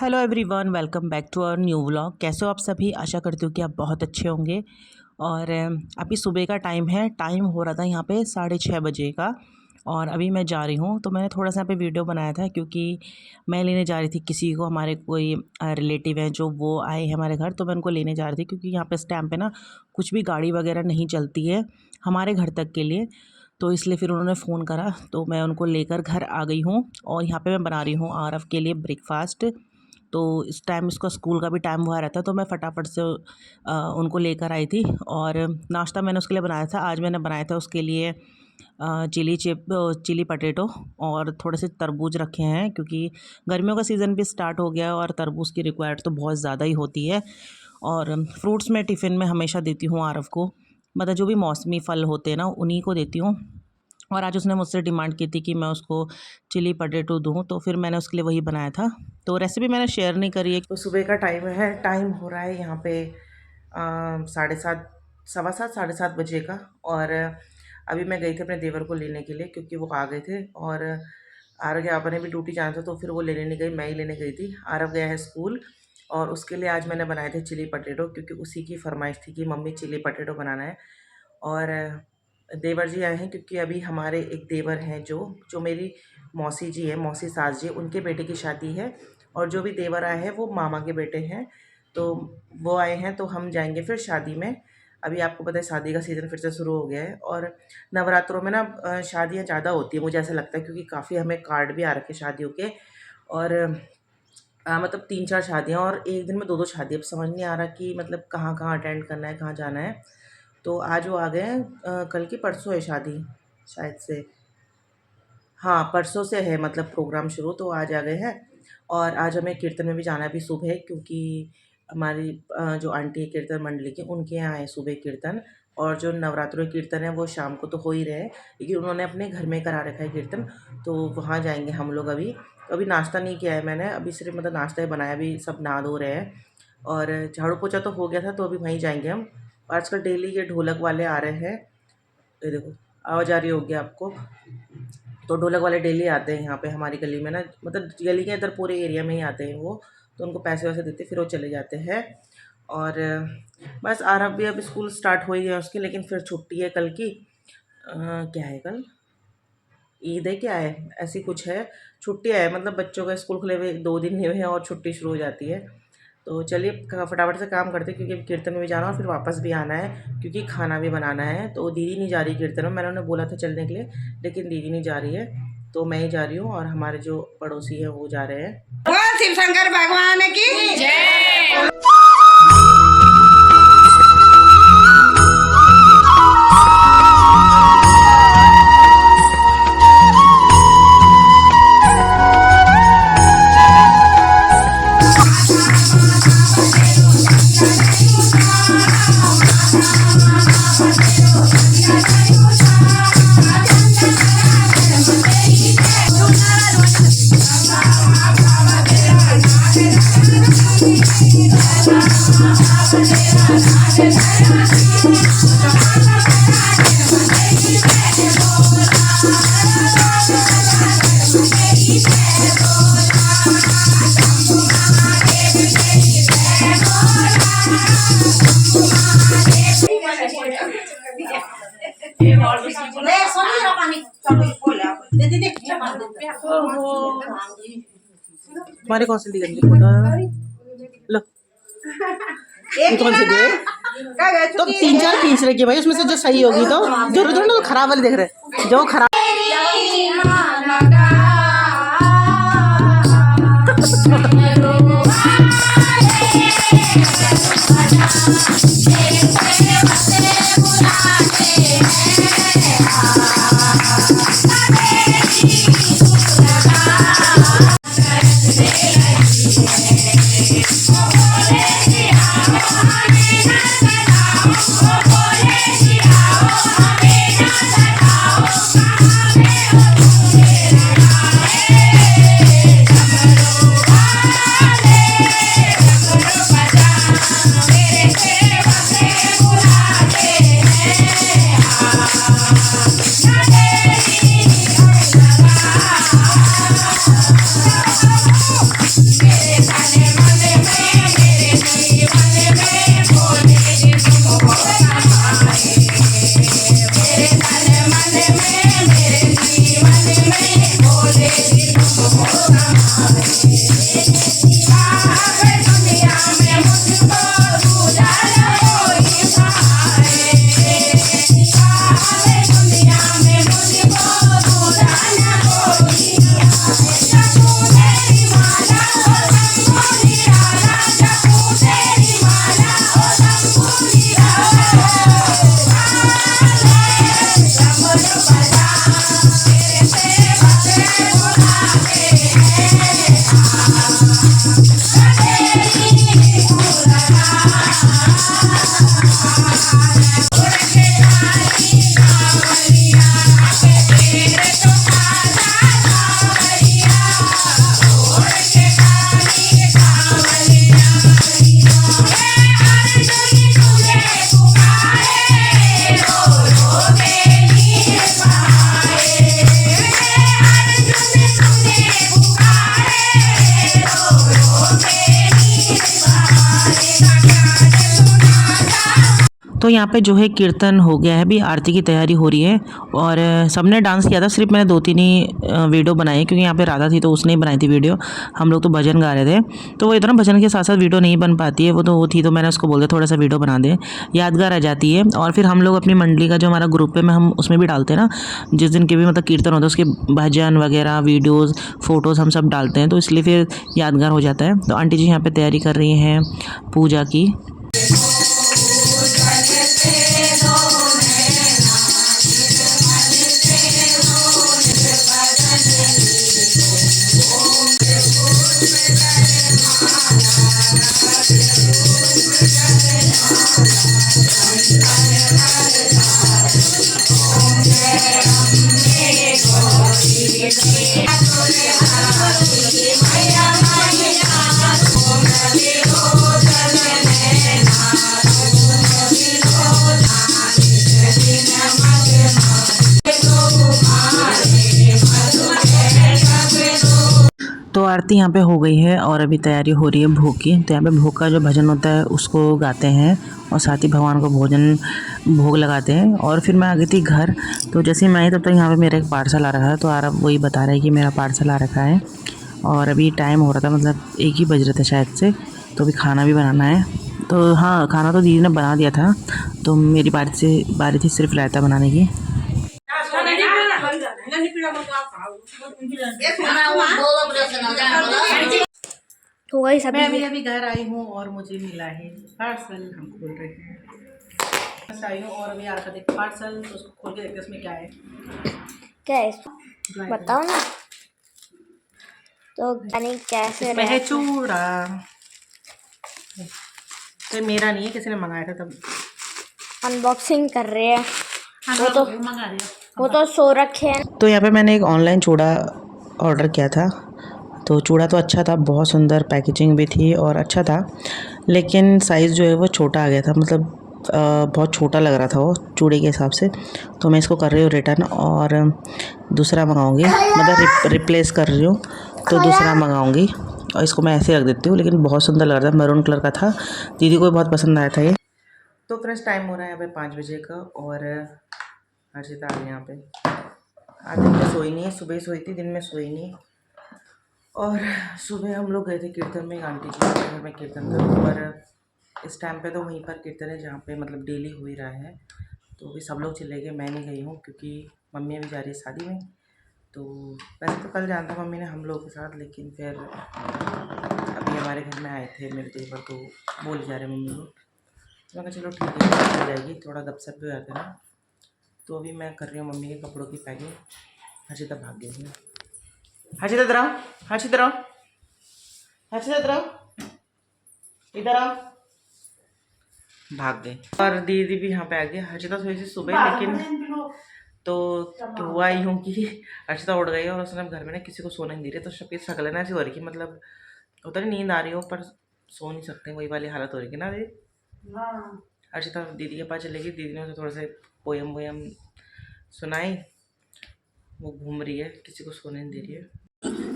Hello everyone, welcome back to our new vlog. कैसे हो आप सभी? आशा करती हूँ कि आप बहुत अच्छे होंगे। और अभी सुबह का टाइम है। टाइम हो रहा था यहाँ पे 6:30 का और अभी मैं जा रही हूँ। तो मैंने थोड़ा सा यहाँ पे वीडियो बनाया था क्योंकि मैं लेने जा रही थी किसी को। हमारे कोई रिलेटिव हैं जो वो आए हैं हमारे घर, तो मैं उनको लेने जा रही थी क्योंकि यहाँ पे इस टाइम पे ना कुछ भी गाड़ी वगैरह नहीं चलती है हमारे घर तक के लिए। तो इसलिए फिर उन्होंने फ़ोन करा तो मैं उनको लेकर घर आ गई हूँ। और यहाँ पे मैं बना रही हूँ आरव के लिए ब्रेकफास्ट। तो इस टाइम इसका स्कूल का भी टाइम हुआ रहता है, तो मैं फटाफट से उनको लेकर आई थी। और नाश्ता मैंने उसके लिए बनाया था। आज मैंने बनाया था उसके लिए चिली पटेटो और थोड़े से तरबूज रखे हैं क्योंकि गर्मियों का सीज़न भी स्टार्ट हो गया है और तरबूज की रिक्वायर्ड तो बहुत ज़्यादा ही होती है। और फ्रूट्स मैं टिफ़िन में हमेशा देती हूँ आरव को, मतलब जो भी मौसमी फल होते हैं ना उन्हीं को देती हूँ। और आज उसने मुझसे डिमांड की थी कि मैं उसको चिली पटेटो दूँ, तो फिर मैंने उसके लिए वही बनाया था। तो रेसिपी मैंने शेयर नहीं करी है। तो सुबह का टाइम है, टाइम हो रहा है यहाँ पे 7:30, 7:15, 7:30 का। और अभी मैं गई थी अपने देवर को लेने के लिए क्योंकि वो आ गए थे। और आरव के आपने भी ड्यूटी जाना था तो फिर वो लेने नहीं गई, मैं ही लेने गई थी। आरव गया है स्कूल और उसके लिए आज मैंने बनाए थे चिली पटेटो क्योंकि उसी की फरमाइश थी कि मम्मी चिली पटेटो बनाना है। और देवर जी आए हैं क्योंकि अभी हमारे एक देवर हैं जो जो मेरी मौसी जी है, मौसी सास जी, उनके बेटे की शादी है। और जो भी देवर आए हैं वो मामा के बेटे हैं। तो वो आए हैं तो हम जाएंगे फिर शादी में। अभी आपको पता है शादी का सीज़न फिर से शुरू हो गया है। और नवरात्रों में ना शादियाँ ज़्यादा होती है मुझे ऐसा लगता है क्योंकि काफ़ी हमें कार्ड भी आ रखे शादियों के। और मतलब 3-4 शादियाँ और एक दिन में 2-2 शादी। अब समझ नहीं आ रहा कि मतलब कहाँ कहाँ अटेंड करना है, कहाँ जाना है। तो आज वो आ गए हैं। कल की परसों है शादी शायद से। हाँ, परसों से है मतलब प्रोग्राम शुरू, तो आज आ गए हैं। और आज हमें कीर्तन में भी जाना है अभी सुबह क्योंकि हमारी जो आंटी है कीर्तन मंडली की, उनके यहाँ है सुबह कीर्तन। और जो नवरात्रों के कीर्तन है वो शाम को तो हो ही रहे हैं, लेकिन उन्होंने अपने घर में करा रखा है कीर्तन। तो वहाँ जाएंगे हम लोग अभी। तो अभी नाश्ता नहीं किया है मैंने, अभी सिर्फ मतलब नाश्ता ही बनाया, अभी सब नहा धो रहे हैं। और झाड़ू पोछा तो हो गया था, तो अभी वहीं जाएंगे हम। और आजकल डेली ये ढोलक वाले आ रहे हैं। ये देखो आवाज़ आ रही होगी आपको। तो ढोलक वाले डेली आते हैं यहाँ पे हमारी गली में ना, मतलब गली के इधर पूरे एरिया में ही आते हैं वो। तो उनको पैसे वैसे देते फिर वो चले जाते हैं। और बस आरव भी अब स्कूल स्टार्ट हो ही गया उसकी, लेकिन फिर छुट्टी है कल की। क्या है कल? ईद है क्या है? ऐसी कुछ है। छुट्टी है मतलब बच्चों का स्कूल खुले हुए 2 दिन नहीं हुए हैं और छुट्टी शुरू हो जाती है। तो चलिए फटाफट से काम करते हैं क्योंकि अभी कीर्तन में भी जाना है और फिर वापस भी आना है क्योंकि खाना भी बनाना है। तो दीदी नहीं जा रही कीर्तन में, मैंने उन्हें बोला था चलने के लिए, लेकिन दीदी नहीं जा रही है। तो मैं ही जा रही हूँ और हमारे जो पड़ोसी हैं वो जा रहे हैं। बोल शिव शंकर भगवान की जय। तुम्हारे कौन सी गंदी फोटो लो? कौन सी दे? तो 3-4 खींच रखी भाई, उसमें से जो सही होगी तो जरूर थोड़ा ना खराब वाली देख रहे जो खराब। तो यहाँ पे जो है कीर्तन हो गया है, अभी आरती की तैयारी हो रही है और सबने डांस किया था। सिर्फ मैंने 2-3 ही वीडियो बनाई क्योंकि यहाँ पे राधा थी तो उसने ही बनाई थी वीडियो। हम लोग तो भजन गा रहे थे, तो वो इतना भजन के साथ साथ वीडियो नहीं बन पाती है, वो थी तो मैंने उसको बोल दिया थोड़ा सा वीडियो बना दे, यादगार आ जाती है। और फिर हम लोग अपनी मंडली का जो हमारा ग्रुप है हम उसमें भी डालते हैं ना, जिस दिन के भी मतलब कीर्तन होता है उसके भजन वगैरह वीडियोज़ फ़ोटोज़ हम सब डालते हैं, तो इसलिए फिर यादगार हो जाता है। तो आंटी जी यहाँ पर तैयारी कर रही हैं पूजा की। तो आरती यहाँ पे हो गई है और अभी तैयारी हो रही है भोग की। तो यहाँ पे भोग का जो भजन होता है उसको गाते हैं और साथ ही भगवान को भोग लगाते हैं। और फिर मैं आ गई थी घर, तो जैसे ही मैं आई तब तक यहाँ पे मेरा एक पार्सल आ रहा है, तो आरब वही बता रहा है कि मेरा पार्सल आ रखा है और अभी टाइम हो रहा था, मतलब 1 ही बज रहे थे शायद से, तो अभी खाना भी बनाना है। तो हाँ, खाना तो दीदी ने बना दिया था, तो मेरी बारी थी सिर्फ रायता बनाने की। तो वही सब मैं अभी घर आई हूँ और मुझे मिला है पार्सल। हम खोल रहे हैं, बस आई हूँ और अभी आ रहा था पार्सल, तो उसको खोल के देखते उसमें क्या है। क्या है इसमें बताओ ना। तो यानी कैसे इसमें है चूड़ा, तो मेरा नहीं है, किसी ने मंगाया था तब। अनबॉक्सिंग कर रहे हैं, वो तो सो रखे हैं। तो यहाँ पे मैंने एक ऑनलाइन चूड़ा ऑर्डर किया था, तो चूड़ा तो अच्छा था, बहुत सुंदर पैकेजिंग भी थी और अच्छा था, लेकिन साइज़ जो है वो छोटा आ गया था, मतलब बहुत छोटा लग रहा था वो चूड़े के हिसाब से। तो मैं इसको कर रही हूँ रिटर्न और दूसरा मंगाऊंगी, मतलब रिप्लेस कर रही हूँ, तो दूसरा मंगाऊंगी और इसको मैं ऐसे रख देती हूँ। लेकिन बहुत सुंदर लग रहा था, मैरून कलर का था, दीदी को भी बहुत पसंद आया था ये। तो फ्रेंड्स टाइम हो रहा है अभी 5 बजे का और हर्षिता आ गई यहाँ पे। आज दिन में सोई नहीं है, सुबह सोई थी, दिन में सोई नहीं। और सुबह हम लोग गए थे कीर्तन में, आंटी जी के घर में कीर्तन था, और इस टाइम पे तो वहीं पर कीर्तन है जहाँ पे मतलब डेली हो ही रहा है। तो अभी सब लोग चले गए, मैं नहीं गई हूँ क्योंकि मम्मी अभी जा रही है शादी में। तो वैसे तो कल जाना था मम्मी ने हम लोग के साथ, लेकिन फिर अभी हमारे घर में आए थे मेरे देवर, तो बोल जा रहे मम्मी को, तो मैं कहा चलो ठीक है हो जाएगी, थोड़ा गपशप भी हो जाता है ना। तो अभी मैं कर रही हूँ मम्मी के कपड़ों की पैकिंग। हर्षिता भाग गई है, हर्षिता इधर आओ, हर्षिता इधर आओ, हर्षिता इधर आओ, इधर आओ, भाग गए। और दीदी भी यहाँ पे आ गई। हर्षिता सोई थी सुबह, लेकिन तो हुआ यूँ कि हर्षिता उड़ गई और उसने घर में ना किसी को सोने नहीं दे रही, तो शक्ल शक्ल ना ऐसी हो रही कि मतलब होता नहीं नींद आ रही हो पर सो नहीं सकते, वही वाली हालत हो रही है ना दीदी। हर्षिता दीदी के पास चलेगी, दीदी ने उसे थोड़े से पोयम वोयम सुनाई, वो घूम रही है, किसी को सोने नहीं दे रही है।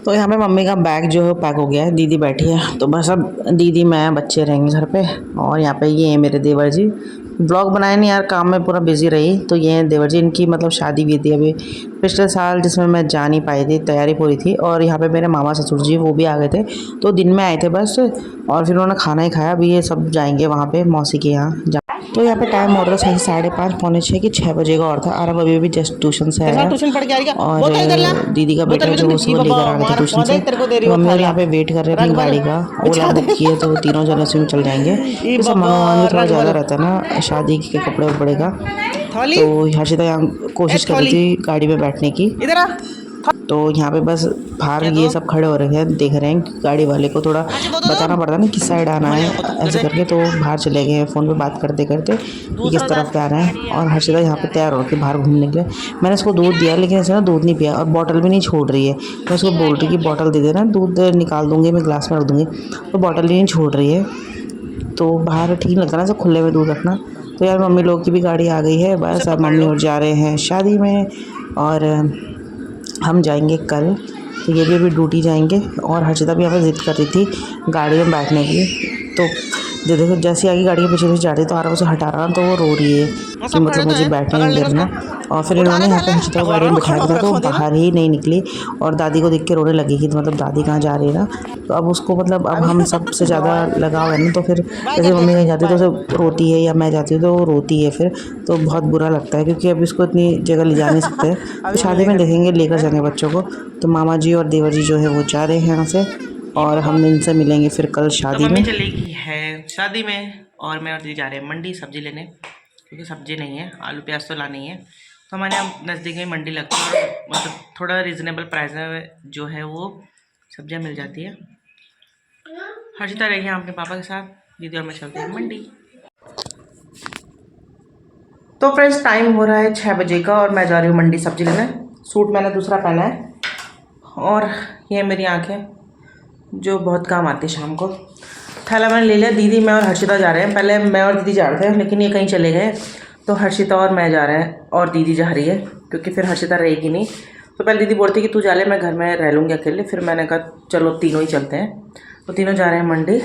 तो यहाँ पे मम्मी का बैग जो है पैक हो गया है, दीदी बैठी है, तो बस अब दीदी मैं बच्चे रहेंगे घर पे। और यहाँ पे ये है मेरे देवर जी, ब्लॉग बनाया नहीं यार, काम में पूरा बिजी रही। तो ये देवर जी, इनकी मतलब शादी हुई थी अभी पिछले साल, जिसमें मैं जा नहीं पाई थी, तैयारी पूरी थी। और यहाँ पे मेरे मामा ससुर जी वो भी आ गए थे, तो दिन में आए थे बस। और फिर उन्होंने खाना ही खाया। अभी ये सब जाएंगे वहाँ पे मौसी के यहाँ। तो यहाँ पे टाइम और था 5:30 पौने 6 की 6 बजे का और था। आरव अभी जस्ट ट्यूशन से आया और दीदी का बेटा जो उसको लेकर आ गए थे ट्यूशन से। तो मम्मी और यहाँ पे वेट कर रहे हैं अपनी गाड़ी का। ओला बुक किए तो तीनों जन उसमें चल जाएंगे। तो सामान भी थोड़ा ज़्यादा रहता है ना शादी के कपड़े वपड़े का। तो हर्षिता यहाँ कोशिश कर रही थी गाड़ी में बैठने की। तो यहाँ पे बस बाहर ये सब खड़े हो रहे हैं, देख रहे हैं। गाड़ी वाले को थोड़ा बताना पड़ता ना किस साइड आना है ऐसे करके। तो बाहर चले गए हैं फ़ोन पे बात करते करते कि किस तरफ पे आना है। और हर्षिता यहाँ पे तैयार होकर बाहर घूमने के लिए। मैंने इसको दूध दिया लेकिन इसने ना दूध नहीं पिया और बॉटल भी नहीं छोड़ रही है। मैं उसको बोल रही कि बॉटल दे देना, दूध निकाल दूँगी मैं, ग्लास में रख दूँगी। तो बॉटल ही नहीं छोड़ रही है। तो बाहर ठीक लगता ना सब खुले में दूध रखना। तो यार मम्मी लोग की भी गाड़ी आ गई है बस। अब मम्मी और जा रहे हैं शादी में और हम जाएंगे कल। तो ये भी अभी ड्यूटी जाएंगे। और हर्षिता भी यहाँ पर ज़िद कर रही थी गाड़ी में बैठने की। तो जो देखो जैसे आगे गाड़ी के पीछे पीछे जा रही तो आराम से हटा रहा, तो वो रो रही है कि मतलब मुझे बैठने नहीं देना। और फिर इन्होंने यहाँ पे हर्षिता को गाड़ी में बिठाया था तो बाहर ही नहीं निकली। और दादी को देख के रोने लगी कि मतलब दादी कहाँ जा रही है ना। तो अब उसको मतलब अब हम सबसे ज़्यादा लगाव है ना। तो फिर जैसे मम्मी कहीं जाती है तो उसे रोती है, या मैं जाती हूँ तो वो रोती है फिर। तो बहुत बुरा लगता है क्योंकि अब इसको इतनी जगह ले जा नहीं सकते। तो शादी में देखेंगे लेकर जाएंगे बच्चों को। तो मामा जी और देवर जी जो है वो जा रहे हैं यहाँ से और हम इनसे मिलेंगे फिर कल शादी में। चलेगी है शादी में और मैं और दीदी जा रहे हैं मंडी सब्जी लेने, क्योंकि सब्जी नहीं है, आलू प्याज तो लानी है। तो हमारे यहाँ नज़दीक में मंडी लगती है, मतलब थोड़ा रीज़नेबल प्राइस में जो है वो सब्जियाँ मिल जाती है। हर्षिता रहेगी यहाँ अपने पापा के साथ, दीदी और मैं चलते हैं मंडी। तो फ्रेंड्स टाइम हो रहा है 6 बजे का और मैं जा रही हूँ मंडी सब्जी लेने। सूट मैंने दूसरा पहना है और ये मेरी आँखें जो बहुत काम आती है शाम को। थैला मैंने ले लिया। दीदी मैं और हर्षिता जा रहे हैं। पहले मैं और दीदी जा रहे थे लेकिन ये कहीं चले गए, तो हर्षिता और मैं जा रहे हैं और दीदी जा रही है क्योंकि फिर हर्षिता रहेगी नहीं। तो पहले दीदी बोलती कि तू जा ले, मैं घर में रह लूँगी अकेले। फिर मैंने कहा चलो तीनों ही चलते हैं। तो तीनों जा रहे हैं मंडी।